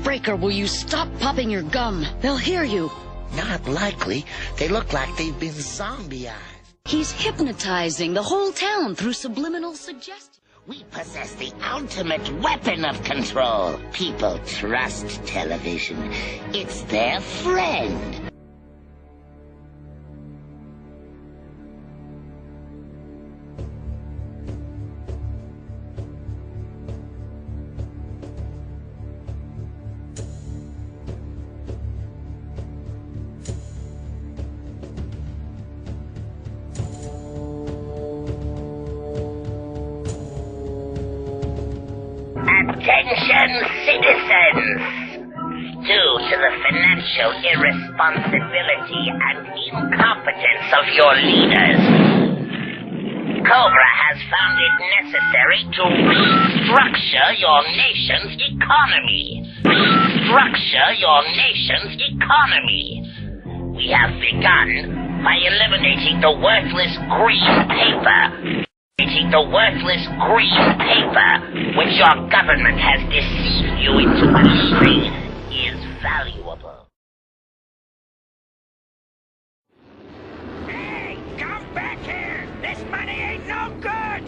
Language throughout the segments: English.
Breaker, will you stop popping your gum? They'll hear you. Not likely. They look like they've been zombieized. He's hypnotizing the whole town through subliminal suggestion. We possess the ultimate weapon of control. People trust television. It's their friend. Attention, citizens! Due to the financial irresponsibility and incompetence of your leaders, Cobra has found it necessary to restructure your nation's economy. Restructure your nation's economy. We have begun by eliminating the worthless green paper. The worthless green paper, which your government has deceived you into believing is valuable. Hey, come back here! This money ain't no good!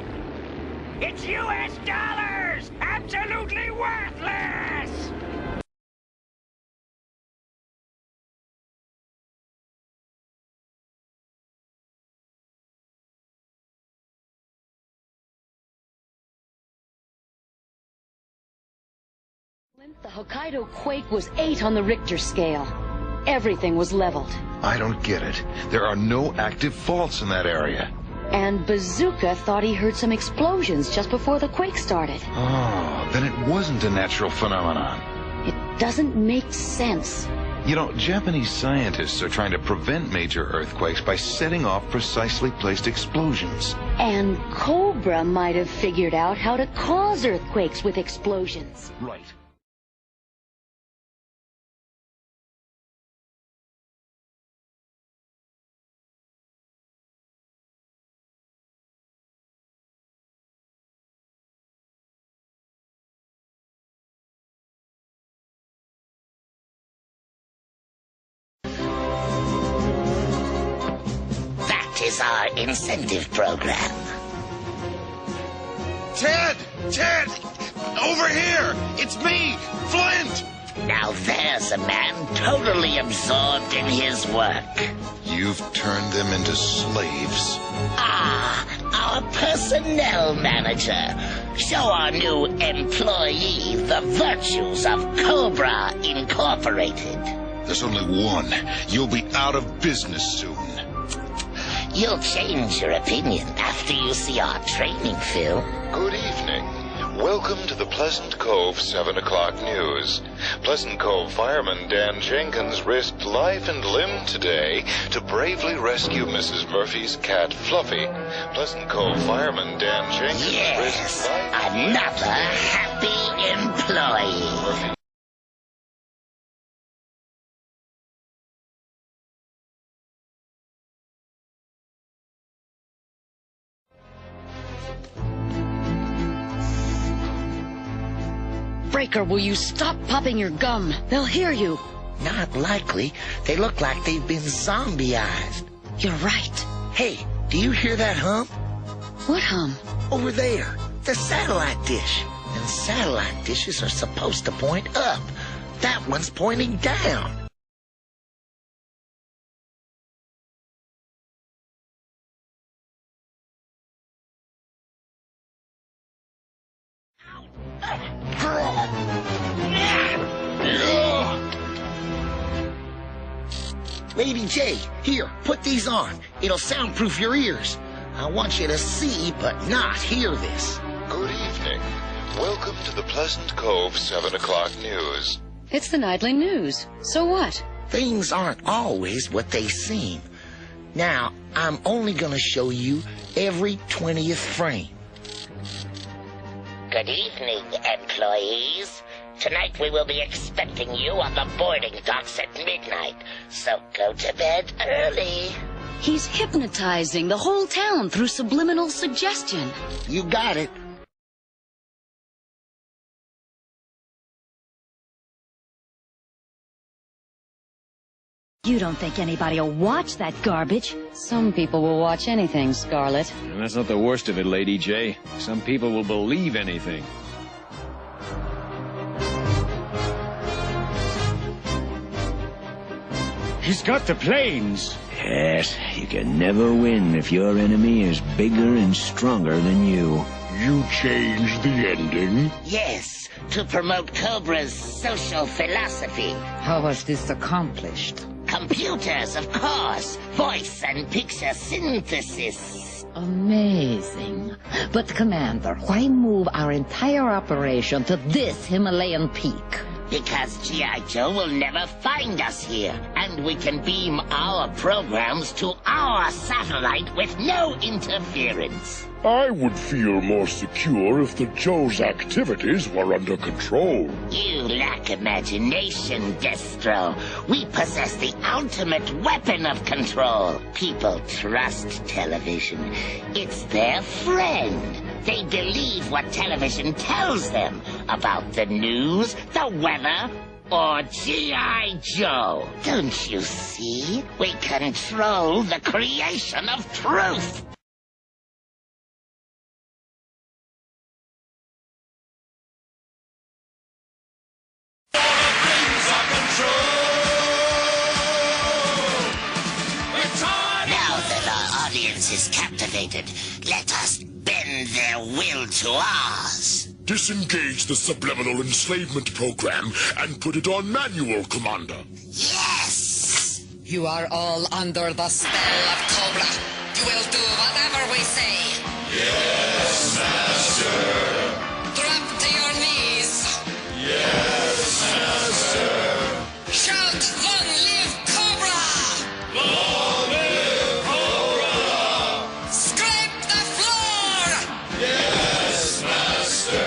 It's US dollars! Absolutely worthless! The Hokkaido quake was 8 on the Richter scale. Everything was leveled. I don't get it. There are no active faults in that area. And Bazooka thought he heard some explosions just before the quake started. Oh, then it wasn't a natural phenomenon. It doesn't make sense. You know, Japanese scientists are trying to prevent major earthquakes by setting off precisely placed explosions. And Cobra might have figured out how to cause earthquakes with explosions. Right. Is our incentive program. Ted! Ted! Over here! It's me, Flint! Now there's a man totally absorbed in his work. You've turned them into slaves. Ah, our personnel manager. Show our new employee the virtues of Cobra Incorporated. There's only one. You'll be out of business soon. You'll change your opinion after you see our training film. Good evening. Welcome to the Pleasant Cove 7 o'clock news. Pleasant Cove fireman Dan Jenkins risked life and limb today to bravely rescue Mrs. Murphy's cat Fluffy. Pleasant Cove fireman Dan Jenkins risked life and another happy employee. Breaker, will you stop popping your gum? They'll hear you. Not likely. They look like they've been zombieized. You're right. Hey, do you hear that hum? What hum? Over there. The satellite dish. And satellite dishes are supposed to point up. That one's pointing down. Lady J, here, put these on. It'll soundproof your ears. I want you to see but not hear this. Good evening. Welcome to the Pleasant Cove 7 o'clock news. It's the nightly news. So what? Things aren't always what they seem. Now, I'm only going to show you every 20th frame. Good evening, employees. Tonight we will be expecting you on the boarding docks at midnight, so go to bed early. He's hypnotizing the whole town through subliminal suggestion. You got it. You don't think anybody will watch that garbage? Some people will watch anything, Scarlet. And that's not the worst of it, Lady J. Some people will believe anything. He's got the planes. Yes, you can never win if your enemy is bigger and stronger than you. You changed the ending? Yes, to promote Cobra's social philosophy. How was this accomplished? Computers, of course. Voice and picture synthesis. Amazing. But, Commander, why move our entire operation to this Himalayan peak? Because G.I. Joe will never find us here, and we can beam our programs to our satellite with no interference. I would feel more secure if the Joe's activities were under control. You lack imagination, Destro. We possess the ultimate weapon of control. People trust television. It's their friend. They believe what television tells them about the news, the weather, or G.I. Joe. Don't you see? We control the creation of truth. Is captivated. Let us bend their will to ours. Disengage the Subliminal enslavement program and put it on manual, Commander. Yes! You are all under the spell of Cobra. You will do whatever we say. Yes, Master. Drop to your knees. Yes, Master. Shout, long live Cobra! Long live Cobra! Scrape the floor! Yes, Master.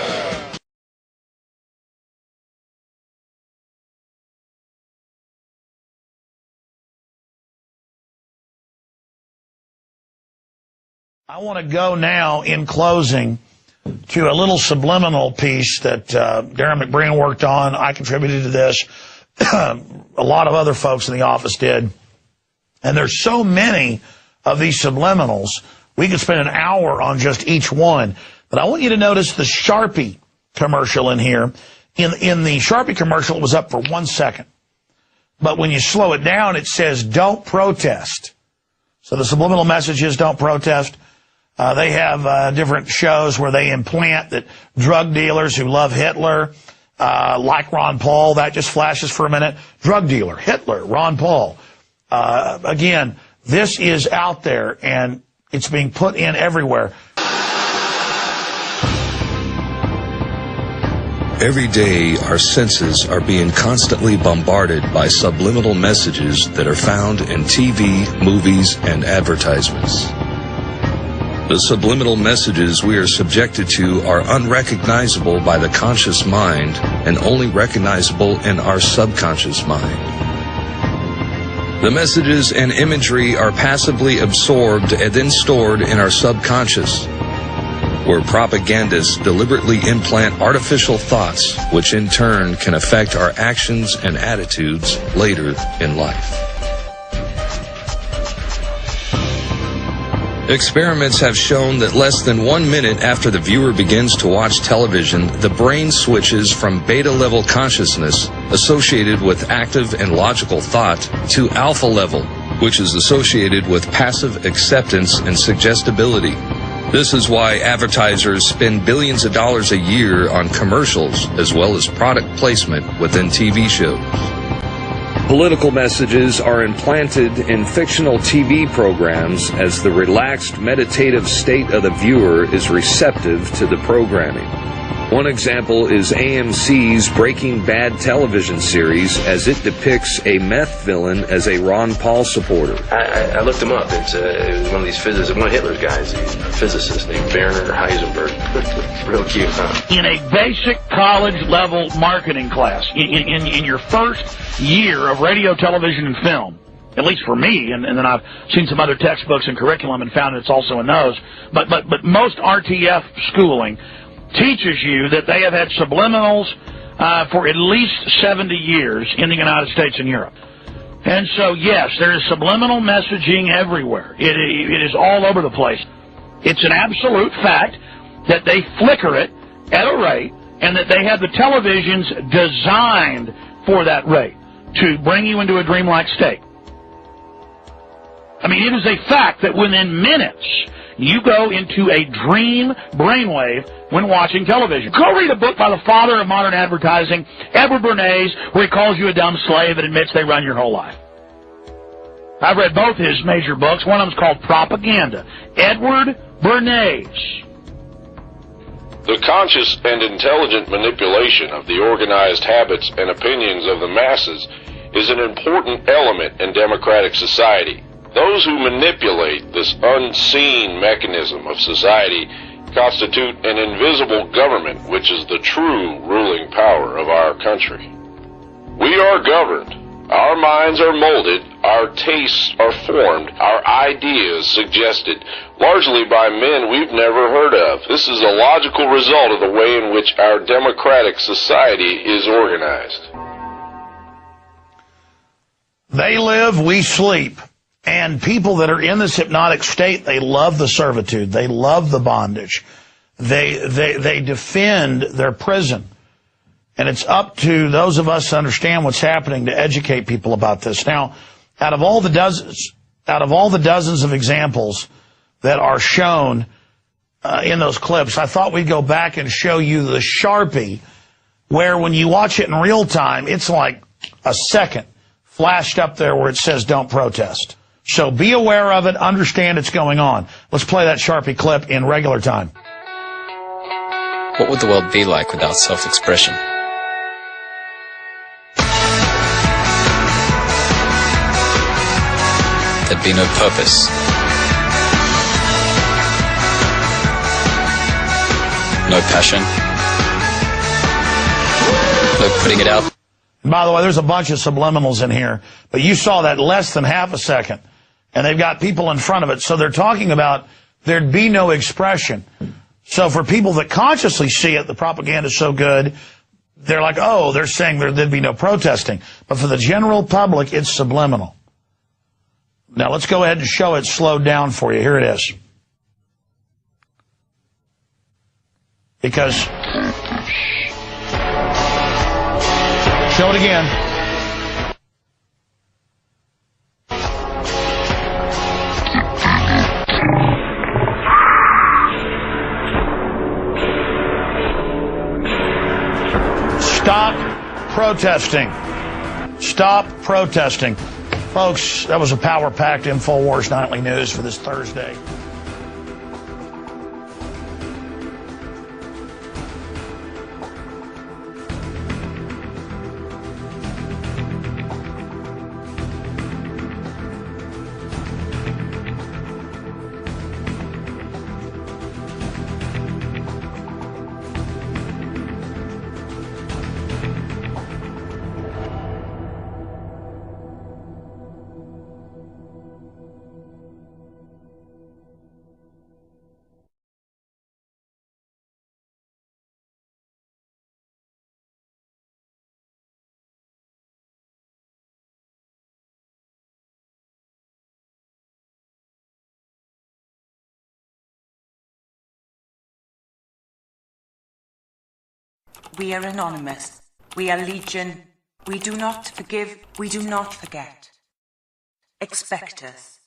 I want to go now, in closing, to a little subliminal piece that Darren McBreen worked on. I contributed to this. A lot of other folks in the office did. And there's so many of these subliminals, we could spend an hour on just each one. But I want you to notice the Sharpie commercial in here. In the Sharpie commercial, it was up for 1 second. But when you slow it down, it says, don't protest. So the subliminal message is don't protest. They have different shows where they implant that drug dealers who love Hitler, like Ron Paul, that just flashes for a minute. Drug dealer, Hitler, Ron Paul. Again, this is out there, and it's being put in everywhere. Every day, our senses are being constantly bombarded by subliminal messages that are found in TV, movies, and advertisements. The subliminal messages we are subjected to are unrecognizable by the conscious mind and only recognizable in our subconscious mind. The messages and imagery are passively absorbed and then stored in our subconscious, where propagandists deliberately implant artificial thoughts, which in turn can affect our actions and attitudes later in life. Experiments have shown that less than 1 minute after the viewer begins to watch television, the brain switches from beta-level consciousness, associated with active and logical thought, to alpha level, which is associated with passive acceptance and suggestibility. This is why advertisers spend billions of dollars a year on commercials, as well as product placement within TV shows. Political messages are implanted in fictional TV programs as the relaxed, meditative state of the viewer is receptive to the programming. One example is AMC's Breaking Bad television series, as it depicts a meth villain as a Ron Paul supporter. I looked him up. It was one of these physicists, one of Hitler's guys, a physicist named Werner Heisenberg. Real cute, huh? In a basic college-level marketing class, in your first year of radio, television, and film, at least for me, and then I've seen some other textbooks and curriculum and found it's also in those, but most RTF schooling teaches you that they have had subliminals for at least 70 years in the United States and Europe. And so, yes, there is subliminal messaging everywhere. It is all over the place. It's an absolute fact that they flicker it at a rate, and that they have the televisions designed for that rate to bring you into a dreamlike state. I mean, it is a fact that within minutes, you go into a dream brainwave when watching television. Go read a book by the father of modern advertising, Edward Bernays, where he calls you a dumb slave and admits they run your whole life. I've read both his major books. One of them is called Propaganda. Edward Bernays. The conscious and intelligent manipulation of the organized habits and opinions of the masses is an important element in democratic society. Those who manipulate this unseen mechanism of society constitute an invisible government, which is the true ruling power of our country. We are governed. Our minds are molded, our tastes are formed, our ideas suggested, largely by men we've never heard of. This is a logical result of the way in which our democratic society is organized. They live, we sleep. And people that are in this hypnotic state, they love the servitude. They love the bondage. They defend their prison. And it's up to those of us to understand what's happening to educate people about this. Now, out of all the dozens of examples that are shown in those clips, I thought we'd go back and show you the Sharpie, where when you watch it in real time, it's like a second flashed up there where it says don't protest. So be aware of it, understand it's going on. Let's play that Sharpie clip in regular time. What would the world be like without self-expression? There'd be no purpose. No passion. No putting it out. And by the way, there's a bunch of subliminals in here, but you saw that less than half a second, and they've got people in front of it. So they're talking about there'd be no expression. So for people that consciously see it, the propaganda is so good, they're like, oh, they're saying there'd be no protesting. But for the general public, it's subliminal. Now, let's go ahead and show it slowed down for you. Here it is. Because... show it again. Stop protesting. Stop protesting. Folks, that was a power-packed InfoWars Nightly News for this Thursday. We are anonymous. We are legion. We do not forgive. We do not forget. Expect us.